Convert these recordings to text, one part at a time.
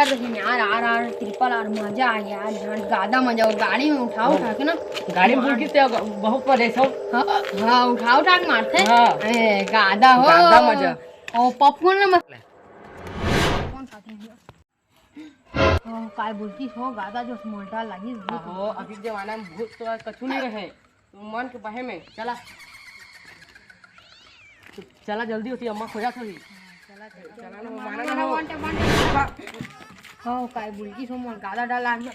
Picture देखेंगे यार, RR triple R, मजा आ गया यार, ज्यादा मजा। और गाड़ी में उठा उठा के ना, गाड़ी में बुलकी से बहुत परे सब। हाँ उठा उठा के मारते। हाँ गादा हो, गादा मजा। और पॉपकॉर्न ना मत पॉपकॉर्न खाते हैं। काय बोलती हो, गादा जो मोल्टा लगी हो। अभी के जमाना में भूत तो कछु नहीं रहे, तो मन के बहे में चला चला जल्दी होती, अम्मा खोजा थोड़ी। चला ना माना ना हो। हाँ काय बोलती हो, मोल गादा डाला है।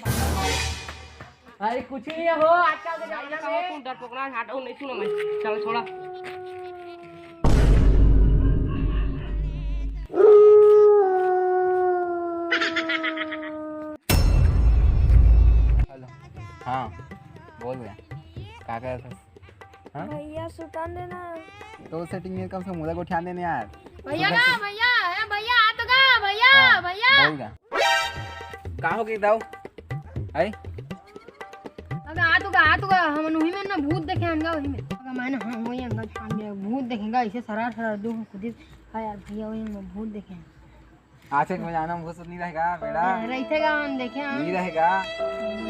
अरे कुछ नहीं हो, आजकल के जमाना में तू डर पकड़ा हटाओ नहीं सुनो मैं। चल छोड़ा। हेलो। हाँ बोल गया क्या कर रहे थे? हाँ भैया सुतान देना। तो सेटिंग में कम से मुझे को ध्यान देने यार। भैया ना भैया, भैया आ तो गा भैया। हाँ, भैया बोल गया कहाँ हो गई दाऊ? आई अबे आ तो गा हम उही में ना भूत देखे हनगा, वही में अगर मैंने हाँ वही हनगा छान दिया। भूत देखेगा ऐसे सरार सरार दो खुद। हाँ यार भैया वही में भूत देखे हैं। आज से जाना वो सब नहीं रहेगा बेटा। रहेगा हम देखे हम नहीं रहेगा।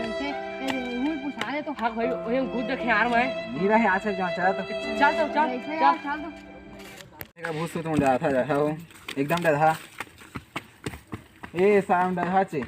ऐसे वही पूछा ले तो हाँ भाई वही हम भूत देखे यार मैं। नहीं रहे आज से जहाँ चला तो चल चल चल चल चल तो भूत से तुम डरा था हो एकदम डरा। ए साम डरा चे